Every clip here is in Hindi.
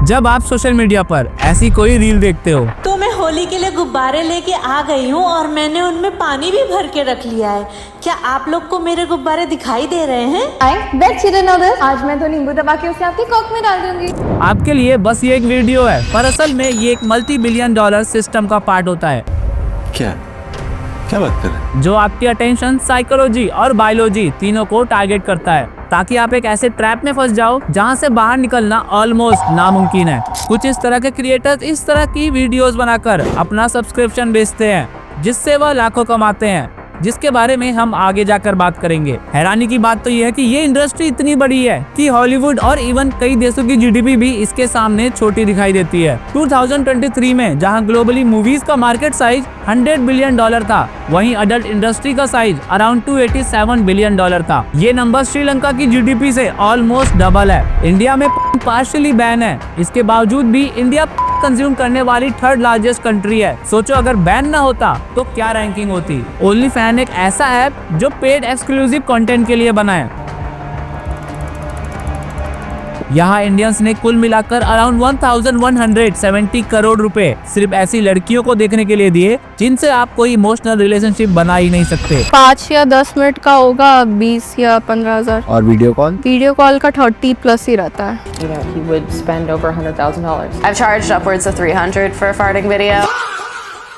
जब आप सोशल मीडिया पर ऐसी कोई रील देखते हो तो मैं होली के लिए गुब्बारे लेके आ गई हूँ और मैंने उनमें पानी भी भर के रख लिया है। क्या आप लोग को मेरे गुब्बारे दिखाई दे रहे हैं? आज मैं तो नींबू दबा के उसे आपकी कोक में डाल दूंगी। आपके लिए बस ये एक वीडियो है, पर असल में ये एक $multi-billion सिस्टम का पार्ट होता है। क्या बात कर रहे हैं? जो आपकी अटेंशन, साइकोलॉजी और बायोलॉजी तीनों को टारगेट करता है, ताकि आप एक ऐसे ट्रैप में फंस जाओ जहां से बाहर निकलना ऑलमोस्ट नामुमकिन है। कुछ इस तरह के क्रिएटर्स इस तरह की वीडियोस बनाकर अपना सब्सक्रिप्शन बेचते हैं, जिससे वह लाखों कमाते हैं, जिसके बारे में हम आगे जाकर बात करेंगे। हैरानी की बात तो यह है कि ये इंडस्ट्री इतनी बड़ी है कि हॉलीवुड और इवन कई देशों की जीडीपी भी इसके सामने छोटी दिखाई देती है। 2023 में जहां ग्लोबली मूवीज का मार्केट साइज $100 बिलियन था, वहीं अडल्ट इंडस्ट्री का साइज अराउंड $287 बिलियन था। ये नंबर श्रीलंका की जीडीपी से ऑलमोस्ट डबल है। इंडिया में पार्शियली बैन है, इसके बावजूद भी इंडिया कंज्यूम करने वाली थर्ड लार्जेस्ट कंट्री है। सोचो अगर बैन ना होता तो क्या रैंकिंग होती। ओनली फैन एक ऐसा ऐप जो पेड एक्सक्लूसिव कंटेंट के लिए बना है। यहाँ इंडियंस ने कुल मिलाकर अराउंड 1170 करोड़ रुपए सिर्फ ऐसी लड़कियों को देखने के लिए दिए जिनसे आप कोई इमोशनल रिलेशनशिप बना ही नहीं सकते। 5 या 10 मिनट का होगा, 20 या 15,000। और वीडियो कॉल का 30+ ही रहता है। You know, he would spend over $100,000. I've charged upwards of $300 for a farting video.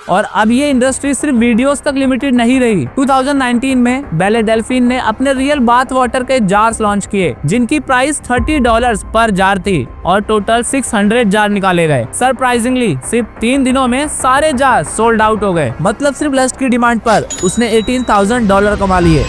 और अब ये इंडस्ट्री सिर्फ वीडियोस तक लिमिटेड नहीं रही। 2019 में बेले डेल्फिन ने अपने रियल बाथ वाटर के जार्स लॉन्च किए, जिनकी प्राइस $30 पर जार थी और टोटल 600 जार निकाले गए। सरप्राइजिंगली सिर्फ 3 दिनों में सारे जार सोल्ड आउट हो गए। मतलब सिर्फ लस्ट की डिमांड पर उसने $18,000 कमा लिए।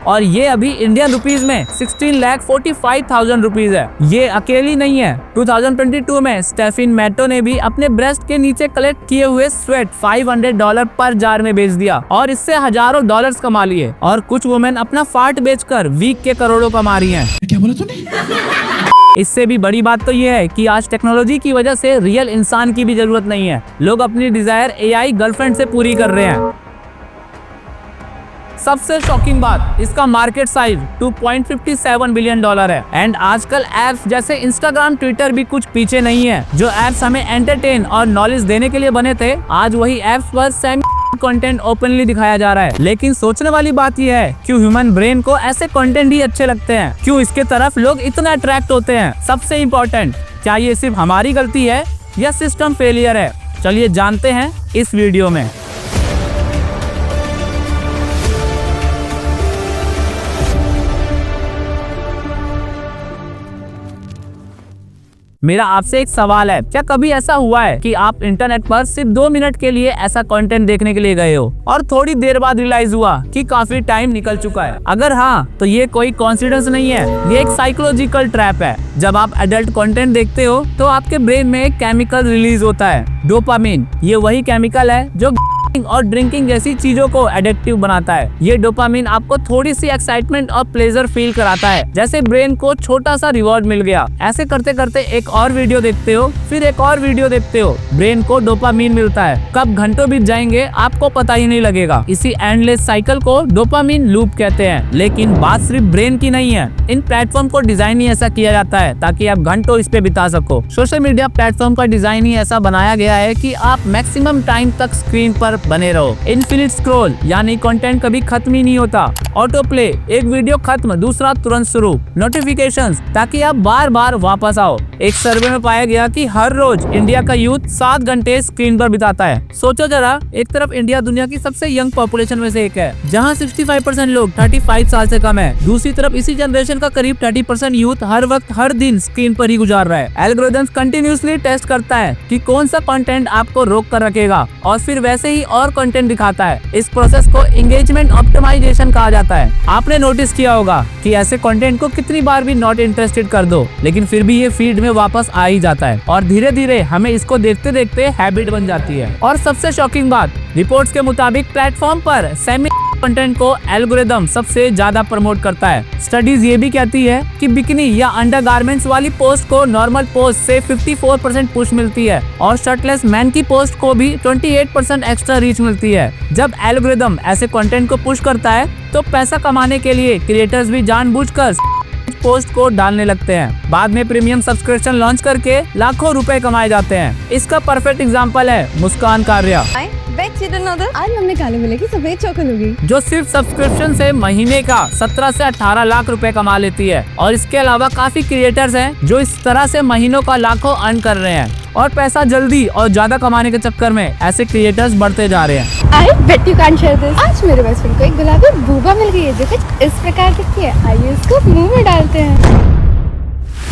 और ये अभी इंडियन रुपीज में 16,45,000 रुपीज है। ये अकेली नहीं है। 2022 में स्टेफिन मैटो ने भी अपने ब्रेस्ट के नीचे कलेक्ट किए हुए स्वेट $500 पर जार में बेच दिया और इससे हजारों डॉलर्स कमा लिए। और कुछ वुमेन अपना फार्ट बेचकर वीक के करोड़ों कमा रही हैं। क्या बोला तूने? इससे भी बड़ी बात तो ये है कि आज टेक्नोलॉजी की वजह से रियल इंसान की भी जरूरत नहीं है। लोग अपनी डिजायर AI गर्लफ्रेंड से पूरी कर रहे हैं। सबसे शॉकिंग बात, इसका मार्केट साइज $2.57 बिलियन है। एंड आजकल एप्स जैसे इंस्टाग्राम, ट्विटर भी कुछ पीछे नहीं है। जो एप्स हमें एंटरटेन और नॉलेज देने के लिए बने थे, आज वही एप्स पर सेमी कंटेंट ओपनली दिखाया जा रहा है। लेकिन सोचने वाली बात यह है, क्यों ह्यूमन ब्रेन को ऐसे कंटेंट ही अच्छे लगते हैं? क्यों इसके तरफ लोग इतना अट्रैक्ट होते हैं? सबसे इम्पोर्टेंट, क्या ये सिर्फ हमारी गलती है या सिस्टम फेलियर है? चलिए जानते हैं इस वीडियो में। मेरा आपसे एक सवाल है, क्या कभी ऐसा हुआ है कि आप इंटरनेट पर सिर्फ 2 मिनट के लिए ऐसा कंटेंट देखने के लिए गए हो और थोड़ी देर बाद रियलाइज हुआ कि काफी टाइम निकल चुका है? अगर हाँ, तो ये कोई कोइंसिडेंस नहीं है, ये एक साइकोलॉजिकल ट्रैप है। जब आप एडल्ट कंटेंट देखते हो तो आपके ब्रेन में एक केमिकल रिलीज होता है, डोपामिन। ये वही केमिकल है जो और ड्रिंकिंग जैसी चीजों को एडिक्टिव बनाता है। ये डोपामिन आपको थोड़ी सी एक्साइटमेंट और प्लेजर फील कराता है, जैसे ब्रेन को छोटा सा रिवॉर्ड मिल गया। ऐसे करते करते एक और वीडियो देखते हो, फिर एक और वीडियो देखते हो, ब्रेन को डोपामिन मिलता है। कब घंटों बीत जाएंगे आपको पता ही नहीं लगेगा। इसी एंडलेस साइकिल को डोपामिन लूप कहते हैं। लेकिन बात सिर्फ ब्रेन की नहीं है। इन प्लेटफॉर्म को डिजाइन ही ऐसा किया जाता है ताकि आप घंटों इस पे बिता सको। सोशल मीडिया प्लेटफॉर्म का डिजाइन ही ऐसा बनाया गया है कि आप मैक्सिमम टाइम तक स्क्रीन पर बने रहो। इनफिनिट स्क्रॉल यानी कंटेंट कभी खत्म ही नहीं होता। ऑटो प्ले, एक वीडियो खत्म दूसरा तुरंत शुरू। नोटिफिकेशंस, ताकि आप बार बार वापस आओ। एक सर्वे में पाया गया कि हर रोज इंडिया का यूथ 7 घंटे स्क्रीन पर बिताता है। सोचो जरा, एक तरफ इंडिया दुनिया की सबसे यंग पॉपुलेशन में से एक है, जहां 65% लोग 35 साल से कम है। दूसरी तरफ इसी जनरेशन का करीब 30% यूथ हर वक्त हर दिन स्क्रीन पर ही गुजार रहा है। एल्गोरिथम्स कंटिन्यूअसली टेस्ट करता है कि कौन सा कंटेंट आपको रोक कर रखेगा और फिर वैसे ही और कंटेंट दिखाता है। इस प्रोसेस को एंगेजमेंट ऑप्टिमाइजेशन कहा जाता है। आपने नोटिस किया होगा कि ऐसे कंटेंट को कितनी बार भी नॉट इंटरेस्टेड कर दो, लेकिन फिर भी ये फीड में वापस आ ही जाता है और धीरे धीरे हमें इसको देखते देखते हैबिट बन जाती है। और सबसे शॉकिंग बात, रिपोर्ट्स के मुताबिक प्लेटफॉर्म पर सेमी कंटेंट को एल्गोरिदम सबसे ज्यादा प्रमोट करता है। स्टडीज ये भी कहती है कि बिकिनी या अंडरगारमेंट्स वाली पोस्ट को नॉर्मल पोस्ट से 54% पुश मिलती है और शर्टलेस मैन की पोस्ट को भी 28% एक्स्ट्रा रीच मिलती है। जब एल्गोरिदम ऐसे कंटेंट को पुश करता है तो पैसा कमाने के लिए क्रिएटर्स भी जानबूझकर पोस्ट को डालने लगते हैं। बाद में प्रीमियम सब्सक्रिप्शन लॉन्च करके लाखों रुपए कमाए जाते हैं। इसका परफेक्ट एग्जांपल है मुस्कान कारिया, आज मम्मी काले मिले की सफेद चौकन होगी, जो सिर्फ सब्सक्रिप्शन से महीने का 17 से 18 लाख रुपए कमा लेती है। और इसके अलावा काफी क्रिएटर्स हैं जो इस तरह से महीनों का लाखों अर्न कर रहे हैं। और पैसा जल्दी और ज्यादा कमाने के चक्कर में ऐसे क्रिएटर्स बढ़ते जा रहे हैं। I bet you can share this. आज मेरे बेस्ट फ्रेंड को एक गुलाबी बूबा मिल गई है जो कुछ इस प्रकार दिखती है। आइए इसको मुंह में डालते हैं।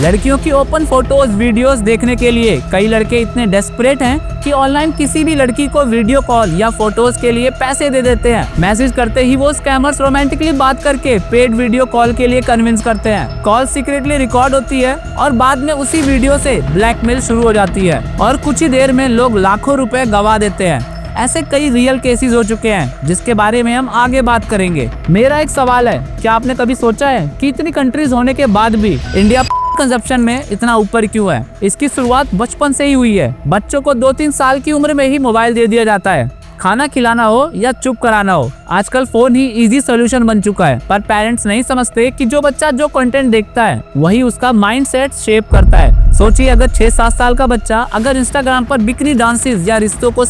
लड़कियों की ओपन फोटोज वीडियोस देखने के लिए कई लड़के इतने डेस्परेट हैं कि ऑनलाइन किसी भी लड़की को वीडियो कॉल या फोटोज के लिए पैसे दे देते हैं। मैसेज करते ही वो स्कैमर्स रोमांटिकली बात करके पेड वीडियो कॉल के लिए कन्विंस करते हैं। कॉल सीक्रेटली रिकॉर्ड होती है और बाद में उसी वीडियो से ब्लैकमेल शुरू हो जाती है और कुछ ही देर में लोग लाखों रुपए गवा देते हैं। ऐसे कई रियल केसेस हो चुके हैं जिसके बारे में हम आगे बात करेंगे। मेरा एक सवाल है, क्या आपने कभी सोचा है कि इतनी कंट्रीज होने के बाद भी इंडिया कंजप्शन में इतना ऊपर क्यों है? इसकी शुरुआत बचपन से ही हुई है। बच्चों को 2-3 साल की उम्र में ही मोबाइल दे दिया जाता है। खाना खिलाना हो या चुप कराना हो, आजकल फोन ही इजी सोल्यूशन बन चुका है। पर पेरेंट्स नहीं समझते कि जो बच्चा जो कंटेंट देखता है वही उसका माइंडसेट शेप करता है। सोचिए, अगर 6-7 साल का बच्चा अगर इंस्टाग्राम पर बिकनी डांसेस या रिश्तों को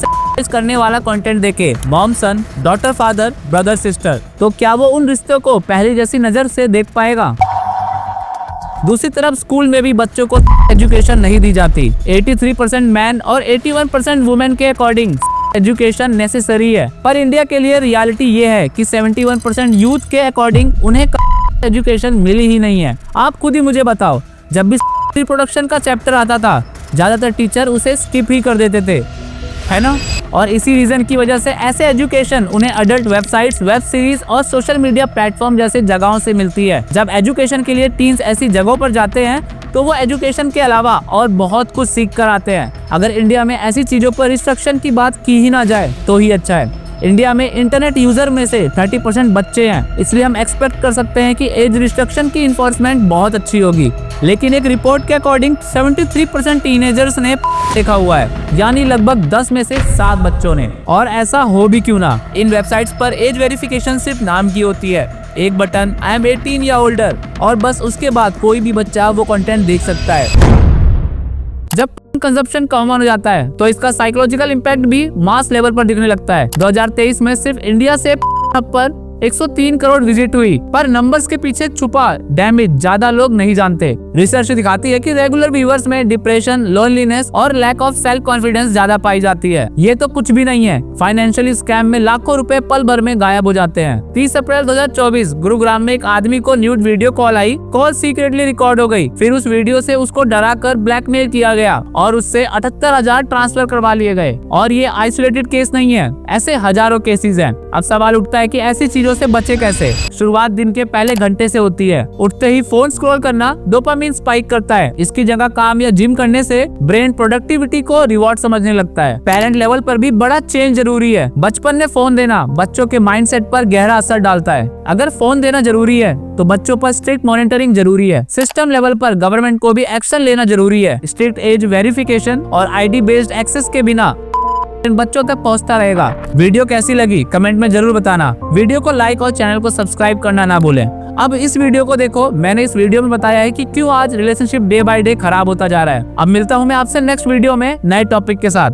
करने वाला कंटेंट देखे, मॉम सन, डॉटर फादर, ब्रदर सिस्टर, तो क्या वो उन रिश्तों को पहले जैसी नजर से देख पाएगा? दूसरी तरफ स्कूल में भी बच्चों को एजुकेशन नहीं दी जाती। 83% मैन और 81% वुमेन के अकॉर्डिंग एजुकेशन नेसेसरी है। पर इंडिया के लिए रियलिटी ये है कि 71% यूथ के अकॉर्डिंग उन्हें एजुकेशन मिली ही नहीं है। आप खुद ही मुझे बताओ, जब भी रिप्रोडक्शन का चैप्टर आता था ज्यादातर टीचर उसे स्किप ही कर देते थे, है ना? और इसी रीजन की वजह से ऐसे एजुकेशन उन्हें अडल्ट वेबसाइट्स, वेब सीरीज और सोशल मीडिया प्लेटफॉर्म जैसे जगहों से मिलती है। जब एजुकेशन के लिए टीन्स ऐसी जगहों पर जाते हैं तो वो एजुकेशन के अलावा और बहुत कुछ सीख कर आते हैं। अगर इंडिया में ऐसी चीजों पर रिस्ट्रिक्शन की बात की ही ना जाए तो ही अच्छा है। इंडिया में इंटरनेट यूजर में से 30% बच्चे हैं, इसलिए हम एक्सपेक्ट कर सकते हैं कि एज रिस्ट्रिक्शन की इन्फोर्समेंट बहुत अच्छी होगी। लेकिन एक रिपोर्ट के अकॉर्डिंग 73% टीनेजर्स ने देखा हुआ है, यानी लगभग 10 में से 7 बच्चों ने। और ऐसा हो भी क्यों ना, इन वेबसाइट्स पर एज वेरिफिकेशन सिर्फ नाम की होती है। एक बटन आई एम 18 या ओल्डर और बस उसके बाद कोई भी बच्चा वो कंटेंट देख सकता है। जब कंजप्शन कॉमन हो जाता है तो इसका साइकोलॉजिकल इम्पैक्ट भी मास लेवल पर दिखने लगता है। 2023 में सिर्फ इंडिया से पर 103 करोड़ विजिट हुई, पर नंबर्स के पीछे छुपा डैमेज ज्यादा लोग नहीं जानते। रिसर्च दिखाती है कि रेगुलर व्यूअर्स में डिप्रेशन, लोनलीनेस और लैक ऑफ सेल्फ कॉन्फिडेंस ज्यादा पाई जाती है। ये तो कुछ भी नहीं है, फाइनेंशियली स्कैम में लाखों रुपए पल भर में गायब हो जाते हैं। 30 अप्रैल 2024 गुरुग्राम में एक आदमी को न्यूड वीडियो कॉल आई। कॉल सीक्रेटली रिकॉर्ड हो गई, फिर उस वीडियो से उसको डरा कर ब्लैकमेल किया गया और उससे 78,000 ट्रांसफर करवा लिए गए। और ये आइसोलेटेड केस नहीं है, ऐसे हजारों केसेस हैं। अब सवाल उठता है कि ऐसी चीजों से बचे कैसे? शुरुआत दिन के पहले घंटे से होती है। उठते ही फोन स्क्रॉल करना डोपामिन स्पाइक करता है। इसकी जगह काम या जिम करने से ब्रेन प्रोडक्टिविटी को रिवॉर्ड समझने लगता है। पेरेंट लेवल पर भी बड़ा चेंज जरूरी है। बचपन में फोन देना बच्चों के माइंडसेट पर गहरा असर डालता है। अगर फोन देना जरूरी है तो बच्चों पर स्ट्रिक्ट मॉनिटरिंग जरूरी है। सिस्टम लेवल पर गवर्नमेंट को भी एक्शन लेना जरूरी है। स्ट्रिक्ट एज वेरिफिकेशन और ID बेस्ड एक्सेस के बिना बच्चों तक पहुंचता रहेगा। वीडियो कैसी लगी कमेंट में जरूर बताना। वीडियो को लाइक और चैनल को सब्सक्राइब करना ना भूलें। अब इस वीडियो को देखो। मैंने इस वीडियो में बताया है कि क्यों आज रिलेशनशिप डे बाय डे खराब होता जा रहा है। अब मिलता हूं मैं आपसे नेक्स्ट वीडियो में नए टॉपिक के साथ।